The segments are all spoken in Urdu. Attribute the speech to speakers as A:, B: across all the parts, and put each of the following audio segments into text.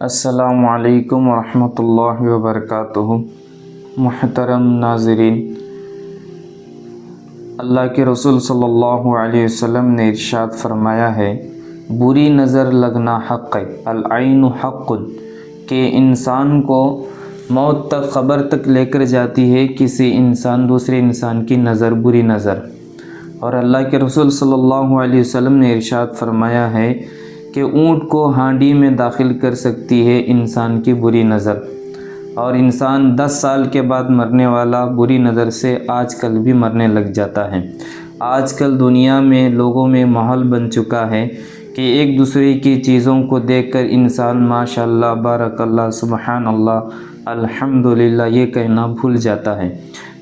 A: السلام علیکم ورحمۃ اللہ وبرکاتہ۔ محترم ناظرین، اللہ کے رسول صلی اللہ علیہ وسلم نے ارشاد فرمایا ہے، بری نظر لگنا حق ہے، العین حق، کہ انسان کو موت تک، قبر تک لے کر جاتی ہے دوسرے انسان کی نظر، بری نظر۔ اور اللہ کے رسول صلی اللہ علیہ وسلم نے ارشاد فرمایا ہے کہ اونٹ کو ہانڈی میں داخل کر سکتی ہے انسان کی بری نظر، اور انسان 10 سال کے بعد مرنے والا بری نظر سے آج کل بھی مرنے لگ جاتا ہے۔ آج کل دنیا میں لوگوں میں ماحول بن چکا ہے کہ ایک دوسرے کی چیزوں کو دیکھ کر انسان ماشاءاللہ، بارک اللہ، سبحان اللہ، الحمدللہ یہ کہنا بھول جاتا ہے،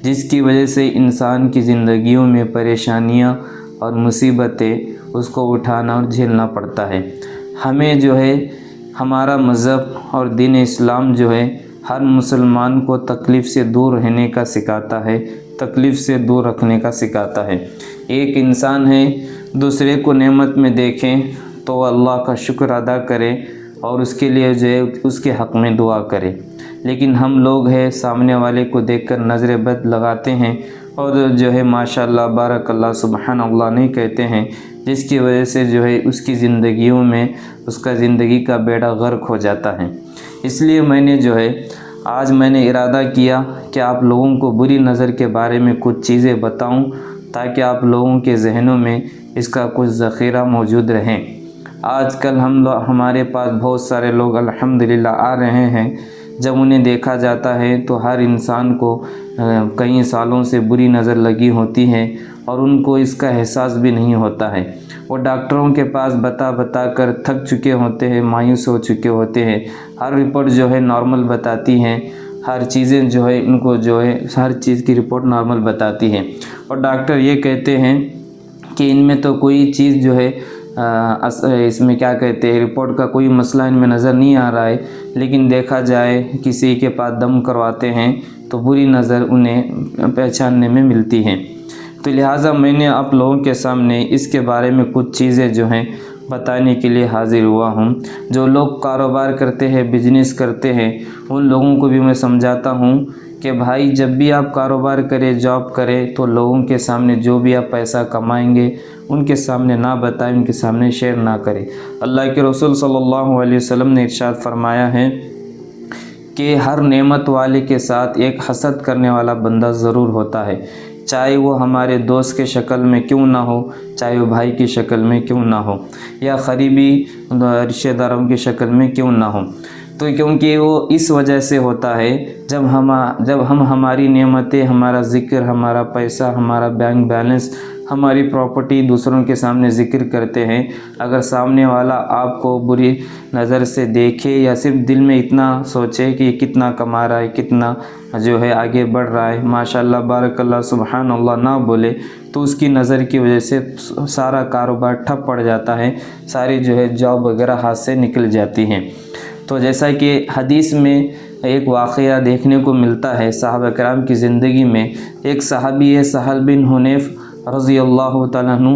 A: جس کی وجہ سے انسان کی زندگیوں میں پریشانیاں اور مصیبتیں اس کو اٹھانا اور جھیلنا پڑتا ہے۔ ہمیں جو ہے ہمارا مذہب اور دین اسلام جو ہے ہر مسلمان کو تکلیف سے دور رہنے کا سکھاتا ہے، تکلیف سے دور رکھنے کا سکھاتا ہے۔ ایک انسان ہے، دوسرے کو نعمت میں دیکھیں تو اللہ کا شکر ادا کرے اور اس کے لیے جو ہے اس کے حق میں دعا کرے، لیکن ہم لوگ ہیں سامنے والے کو دیکھ کر نظر بد لگاتے ہیں اور جو ہے ماشاءاللہ، بارک اللہ، سبحان اللہ نہیں کہتے ہیں، جس کی وجہ سے جو ہے اس کی زندگیوں میں اس کا زندگی کا بیڑا غرق ہو جاتا ہے۔ اس لیے آج میں نے ارادہ کیا کہ آپ لوگوں کو بری نظر کے بارے میں کچھ چیزیں بتاؤں، تاکہ آپ لوگوں کے ذہنوں میں اس کا کچھ ذخیرہ موجود رہیں۔ آج کل ہمارے پاس بہت سارے لوگ الحمدللہ آ رہے ہیں، جب انہیں دیکھا جاتا ہے تو ہر انسان کو کئی سالوں سے بری نظر لگی ہوتی ہے اور ان کو اس کا احساس بھی نہیں ہوتا ہے۔ وہ ڈاکٹروں کے پاس بتا کر تھک چکے ہوتے ہیں، مایوس ہو چکے ہوتے ہیں۔ ہر رپورٹ جو ہے نارمل بتاتی ہیں، ہر چیزیں جو ہے ان کو جو ہے ہر چیز کی رپورٹ نارمل بتاتی ہے، اور ڈاکٹر یہ کہتے ہیں کہ ان میں تو کوئی چیز جو ہے اس میں کیا کہتے ہیں، رپورٹ کا کوئی مسئلہ ان میں نظر نہیں آ رہا ہے، لیکن دیکھا جائے کسی کے پاس دم کرواتے ہیں تو بری نظر انہیں پہچاننے میں ملتی ہے۔ تو لہٰذا میں نے آپ لوگوں کے سامنے اس کے بارے میں کچھ چیزیں جو ہیں بتانے کے لیے حاضر ہوا ہوں۔ جو لوگ کاروبار کرتے ہیں، بزنس کرتے ہیں، ان لوگوں کو بھی میں سمجھاتا ہوں کہ بھائی جب بھی آپ کاروبار کریں، جاب کریں، تو لوگوں کے سامنے جو بھی آپ پیسہ کمائیں گے ان کے سامنے نہ بتائیں، ان کے سامنے شیئر نہ کریں۔ اللہ کے رسول صلی اللہ علیہ وسلم نے ارشاد فرمایا ہے کہ ہر نعمت والے کے ساتھ ایک حسد کرنے والا بندہ ضرور ہوتا ہے، چاہے وہ ہمارے دوست کے شکل میں کیوں نہ ہو، چاہے وہ بھائی کی شکل میں کیوں نہ ہو، یا قریبی رشتہ داروں کی شکل میں کیوں نہ ہو۔ تو کیونکہ وہ اس وجہ سے ہوتا ہے، جب ہم ہماری نعمتیں، ہمارا ذکر، ہمارا پیسہ، ہمارا بینک بیلنس، ہماری پراپرٹی دوسروں کے سامنے ذکر کرتے ہیں، اگر سامنے والا آپ کو بری نظر سے دیکھے یا صرف دل میں اتنا سوچے کہ یہ کتنا کما رہا ہے، کتنا جو ہے آگے بڑھ رہا ہے، ماشاءاللہ، بارک اللہ، سبحان اللہ نہ بولے، تو اس کی نظر کی وجہ سے سارا کاروبار ٹھپ پڑ جاتا ہے، ساری جو ہے جاب وغیرہ ہاتھ سے نکل جاتی ہیں۔ تو جیسا کہ حدیث میں ایک واقعہ دیکھنے کو ملتا ہے صحابہ کرام کی زندگی میں، ایک صحابی ہے سہل بن حنیف رضی اللہ تعالیٰ عنہ،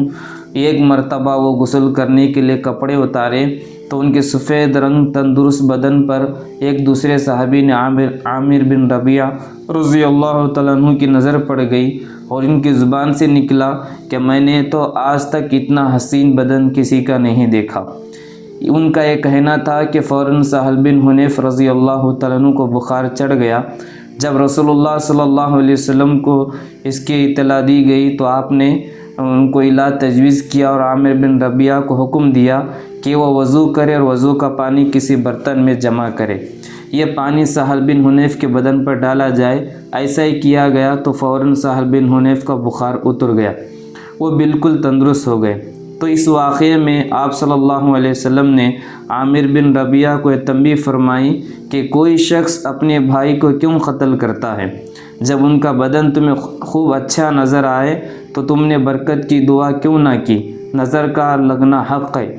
A: ایک مرتبہ وہ غسل کرنے کے لیے کپڑے اتارے تو ان کے سفید رنگ تندرست بدن پر ایک دوسرے صحابی نے عامر بن ربیعہ رضی اللہ تعالیٰ عنہ کی نظر پڑ گئی، اور ان کی زبان سے نکلا کہ میں نے تو آج تک اتنا حسین بدن کسی کا نہیں دیکھا۔ ان کا یہ کہنا تھا کہ فوراً سہل بن حنیف رضی اللہ تعالیٰ عنہ کو بخار چڑھ گیا۔ جب رسول اللہ صلی اللہ علیہ وسلم کو اس کی اطلاع دی گئی تو آپ نے ان کو علاج تجویز کیا اور عامر بن ربیعہ کو حکم دیا کہ وہ وضو کرے اور وضو کا پانی کسی برتن میں جمع کرے، یہ پانی سہل بن حنیف کے بدن پر ڈالا جائے۔ ایسا ہی کیا گیا تو فوراً سہل بن حنیف کا بخار اتر گیا، وہ بالکل تندرست ہو گئے۔ تو اس واقعے میں آپ صلی اللہ علیہ وسلم نے عامر بن ربیعہ کو یہ تنبیہ فرمائی کہ کوئی شخص اپنے بھائی کو کیوں قتل کرتا ہے؟ جب ان کا بدن تمہیں خوب اچھا نظر آئے تو تم نے برکت کی دعا کیوں نہ کی؟ نظر کا لگنا حق ہے۔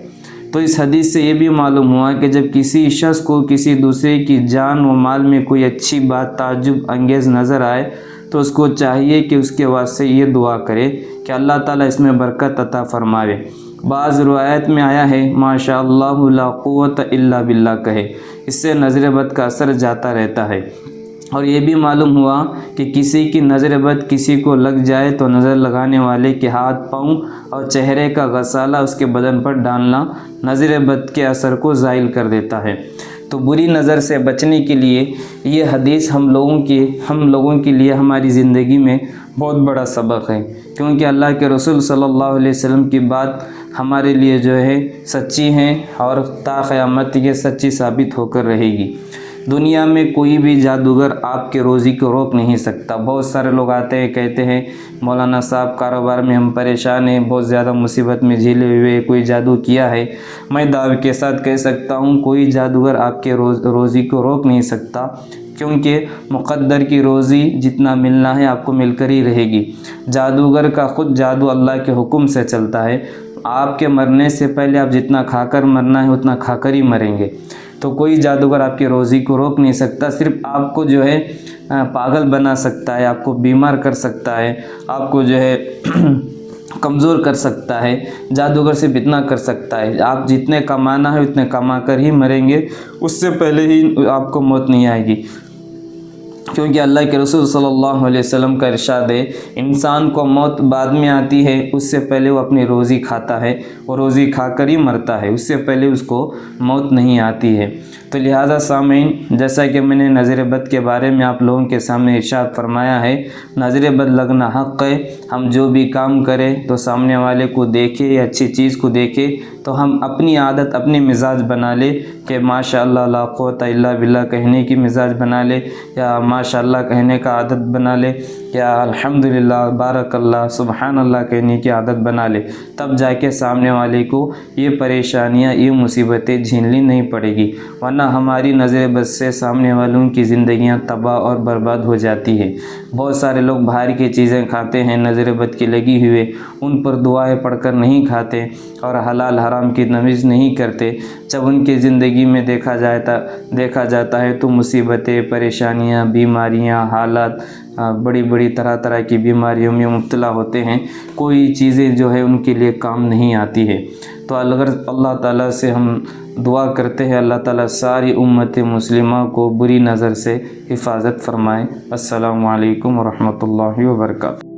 A: تو اس حدیث سے یہ بھی معلوم ہوا کہ جب کسی شخص کو کسی دوسرے کی جان و مال میں کوئی اچھی بات تعجب انگیز نظر آئے تو اس کو چاہیے کہ اس کے واسطے یہ دعا کرے کہ اللہ تعالیٰ اس میں برکت عطا فرماوے۔ بعض روایت میں آیا ہے ماشاء اللہ لا قوت الا باللہ کہے، اس سے نظر بد کا اثر جاتا رہتا ہے۔ اور یہ بھی معلوم ہوا کہ کسی کی نظر بد کسی کو لگ جائے تو نظر لگانے والے کے ہاتھ پاؤں اور چہرے کا غسالہ اس کے بدن پر ڈالنا نظر بد کے اثر کو زائل کر دیتا ہے۔ تو بری نظر سے بچنے کے لیے یہ حدیث ہم لوگوں کے لیے ہماری زندگی میں بہت بڑا سبق ہے، کیونکہ اللہ کے رسول صلی اللہ علیہ وسلم کی بات ہمارے لیے جو ہے سچی ہے اور تا قیامت یہ سچی ثابت ہو کر رہے گی۔ دنیا میں کوئی بھی جادوگر آپ کے روزی کو روک نہیں سکتا۔ بہت سارے لوگ آتے ہیں کہتے ہیں مولانا صاحب کاروبار میں ہم پریشان ہیں، بہت زیادہ مصیبت میں جھیلے ہوئے، کوئی جادو کیا ہے۔ میں دعوے کے ساتھ کہہ سکتا ہوں کوئی جادوگر آپ کے روزی کو روک نہیں سکتا، کیونکہ مقدر کی روزی جتنا ملنا ہے آپ کو مل کر ہی رہے گی۔ جادوگر کا خود جادو اللہ کے حکم سے چلتا ہے۔ آپ کے مرنے سے پہلے آپ جتنا کھا کر مرنا ہے اتنا کھا کر ہی مریں گے۔ تو کوئی جادوگر آپ کی روزی کو روک نہیں سکتا، صرف آپ کو جو ہے پاگل بنا سکتا ہے، آپ کو بیمار کر سکتا ہے، آپ کو جو ہے کمزور کر سکتا ہے۔ جادوگر صرف اتنا کر سکتا ہے، آپ جتنے کمانا ہے اتنے کما کر ہی مریں گے، اس سے پہلے ہی آپ کو موت نہیں آئے گی، کیونکہ اللہ کے رسول صلی اللہ علیہ وسلم کا ارشاد ہے انسان کو موت بعد میں آتی ہے، اس سے پہلے وہ اپنی روزی کھاتا ہے، وہ روزی کھا کر ہی مرتا ہے، اس سے پہلے اس کو موت نہیں آتی ہے۔ تو لہٰذا سامعین، جیسا کہ میں نے نظر بد کے بارے میں آپ لوگوں کے سامنے ارشاد فرمایا ہے، نظر بد لگنا حق ہے۔ ہم جو بھی کام کریں تو سامنے والے کو دیکھے یا اچھی چیز کو دیکھے تو ہم اپنی عادت اپنی مزاج بنا لے کہ ماشاء اللہ لا قوت الا باللہ کہنے کی مزاج بنا لے، یا ماشاء اللہ کہنے کا عادت بنا لے، یا الحمدللہ بارک اللہ سبحان اللہ کہنے کی عادت بنا لے، تب جا کے سامنے والے کو یہ پریشانیاں یہ مصیبتیں جھیلنی نہیں پڑے گی، ورنہ ہماری نظر بد سے سامنے والوں کی زندگیاں تباہ اور برباد ہو جاتی ہے۔ بہت سارے لوگ باہر کی چیزیں کھاتے ہیں نظر بد کی لگی ہوئے، ان پر دعائیں پڑھ کر نہیں کھاتے اور حلال حرام کی تمیز نہیں کرتے۔ جب ان کی زندگی میں دیکھا جاتا ہے تو مصیبتیں، پریشانیاں، بیماریاں، حالات، بڑی بڑی طرح کی بیماریوں میں مبتلا ہوتے ہیں، کوئی چیزیں جو ہے ان کے لیے کام نہیں آتی ہے۔ تو اگر اللہ تعالیٰ سے ہم دعا کرتے ہیں اللہ تعالیٰ ساری امت مسلمہ کو بری نظر سے حفاظت فرمائے۔ السلام علیکم ورحمۃ اللہ وبرکاتہ۔